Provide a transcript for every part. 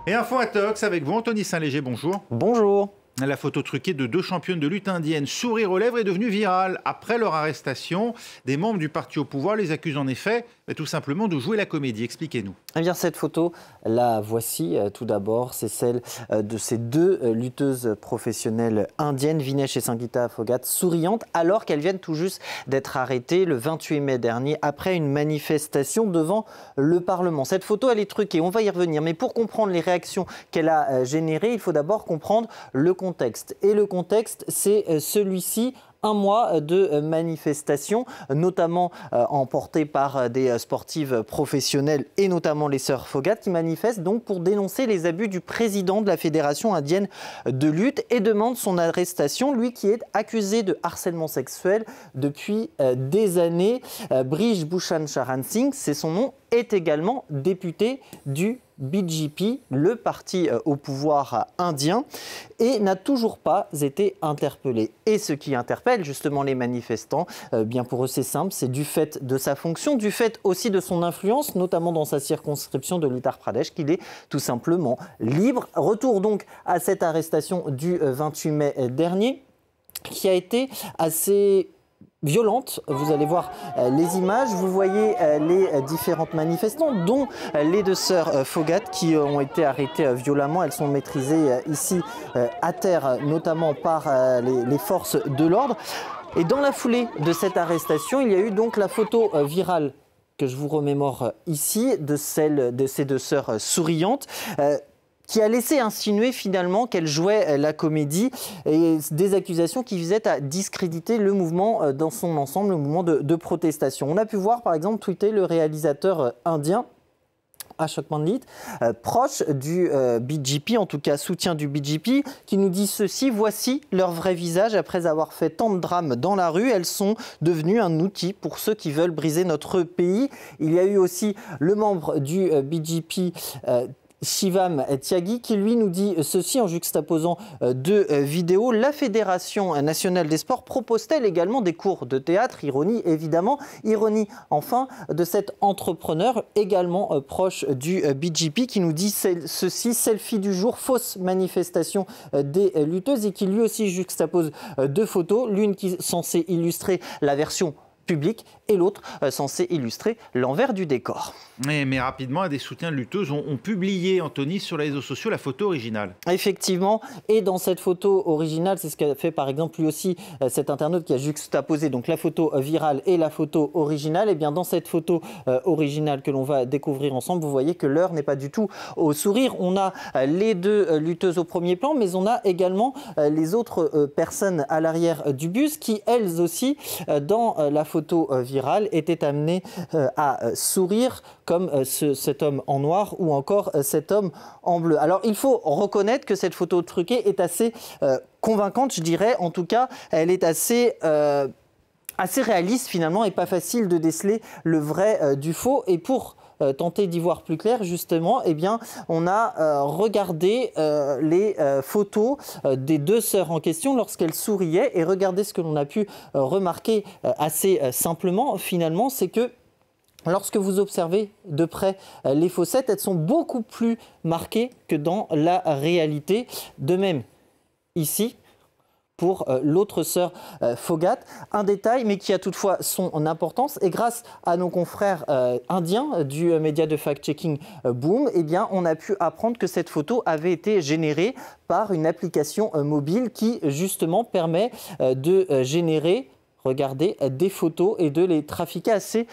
Et Info Intox avec vous, Anthony Saint-Léger, bonjour. Bonjour. La photo truquée de deux championnes de lutte indienne, sourire aux lèvres, est devenue virale. Après leur arrestation, des membres du parti au pouvoir les accusent en effet tout simplement de jouer la comédie. Expliquez-nous. Eh bien, cette photo, la voici tout d'abord. C'est celle de ces deux lutteuses professionnelles indiennes, Vinesh et Sangeeta Phogat, souriantes, alors qu'elles viennent tout juste d'être arrêtées le 28 mai dernier après une manifestation devant le Parlement. Cette photo, elle est truquée, on va y revenir. Mais pour comprendre les réactions qu'elle a générées, il faut d'abord comprendre le contexte. Et le contexte, c'est celui-ci. Un mois de manifestations, notamment emportées par des sportives professionnelles et notamment les sœurs Phogat, qui manifestent donc pour dénoncer les abus du président de la Fédération indienne de lutte et demandent son arrestation, lui qui est accusé de harcèlement sexuel depuis des années. Brij Bhushan Charan Singh, c'est son nom, est également député du BJP, le parti au pouvoir indien, et n'a toujours pas été interpellé. Et ce qui interpelle justement les manifestants, bien pour eux c'est simple, c'est du fait de sa fonction, du fait aussi de son influence, notamment dans sa circonscription de l'Uttar Pradesh, qu'il est tout simplement libre. Retour donc à cette arrestation du 28 mai dernier, qui a été assez violente. Vous allez voir les images, vous voyez les différentes manifestants, dont les deux sœurs Phogat qui ont été arrêtées violemment. Elles sont maîtrisées ici à terre, notamment par les forces de l'ordre. Et dans la foulée de cette arrestation, il y a eu donc la photo virale que je vous remémore ici, de celle de ces deux sœurs souriantes, qui a laissé insinuer finalement qu'elle jouait la comédie, et des accusations qui visaient à discréditer le mouvement dans son ensemble, le mouvement de protestation. On a pu voir par exemple tweeter le réalisateur indien Ashok Pandit, proche du BJP, en tout cas soutien du BJP, qui nous dit ceci: voici leur vrai visage après avoir fait tant de drames dans la rue. Elles sont devenues un outil pour ceux qui veulent briser notre pays. Il y a eu aussi le membre du BJP, Shivam Tyagi, qui lui nous dit ceci en juxtaposant deux vidéos. La Fédération nationale des sports propose-t-elle également des cours de théâtre? Ironie évidemment. Ironie enfin de cet entrepreneur également proche du BJP, qui nous dit ceci: selfie du jour, fausse manifestation des lutteuses, et qui lui aussi juxtapose deux photos, l'une qui est censée illustrer la version public et l'autre censé illustrer l'envers du décor. Mais rapidement, des soutiens de lutteuses ont publié, Anthony, sur les réseaux sociaux la photo originale. Effectivement, et dans cette photo originale, c'est ce qu'a fait par exemple lui aussi cet internaute qui a juxtaposé donc la photo virale et la photo originale. Et bien dans cette photo originale que l'on va découvrir ensemble, vous voyez que l'heure n'est pas du tout au sourire. On a les deux lutteuses au premier plan, mais on a également les autres personnes à l'arrière du bus qui, elles aussi, dans la photo virale, étaient amenées à sourire, comme cet homme en noir ou encore cet homme en bleu. Alors il faut reconnaître que cette photo truquée est assez convaincante, je dirais. En tout cas, elle est assez réaliste finalement, et pas facile de déceler le vrai du faux. Et pour tenter d'y voir plus clair, justement, eh bien, on a regardé les photos des deux sœurs en question lorsqu'elles souriaient. Et regardez ce que l'on a pu remarquer assez simplement, finalement, c'est que lorsque vous observez de près les fossettes, elles sont beaucoup plus marquées que dans la réalité. De même, ici, pour l'autre sœur Phogat. Un détail, mais qui a toutefois son importance, et grâce à nos confrères indiens du média de fact-checking Boom, eh bien, on a pu apprendre que cette photo avait été générée par une application mobile qui, justement, permet de générer, regardez, des photos et de les trafiquer assez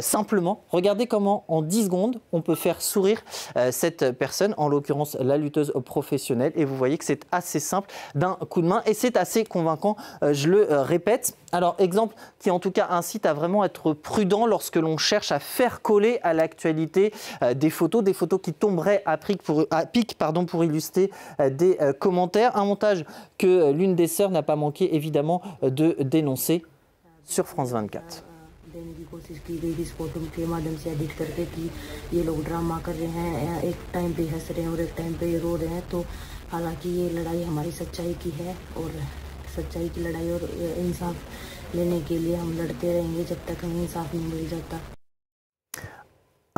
simplement. Regardez comment en 10 secondes on peut faire sourire cette personne, en l'occurrence la lutteuse professionnelle, et vous voyez que c'est assez simple d'un coup de main et c'est assez convaincant, je le répète. Alors exemple qui en tout cas incite à vraiment être prudent lorsque l'on cherche à faire coller à l'actualité des photos qui tomberaient à pic pour illustrer des commentaires. Un montage que l'une des sœurs n'a pas manqué évidemment de dénoncer sur France 24. देने की कोशिश की गई इस फोटो के माध्यम से एडिट करके कि ये लोग ड्रामा कर रहे हैं, एक टाइम पे हंस रहे हैं और एक टाइम पे रो रहे हैं। तो हालांकि ये लड़ाई हमारी सच्चाई की है और सच्चाई की लड़ाई और इंसाफ लेने के लिए हम लड़ते रहेंगे जब तक हमें इंसाफ नहीं मिल जाता।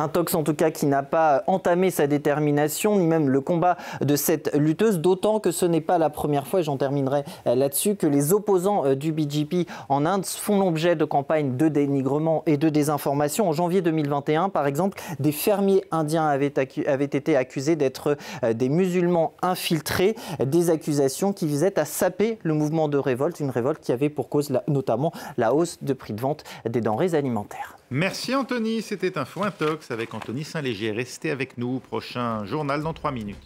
Un tox en tout cas qui n'a pas entamé sa détermination, ni même le combat de cette lutteuse, d'autant que ce n'est pas la première fois, et j'en terminerai là-dessus, que les opposants du BJP en Inde font l'objet de campagnes de dénigrement et de désinformation. En janvier 2021, par exemple, des fermiers indiens avaient été accusés d'être des musulmans infiltrés, des accusations qui visaient à saper le mouvement de révolte, une révolte qui avait pour cause notamment la hausse de prix de vente des denrées alimentaires. Merci Anthony, c'était Info Intox avec Anthony Saint-Léger. Restez avec nous, prochain journal dans 3 minutes.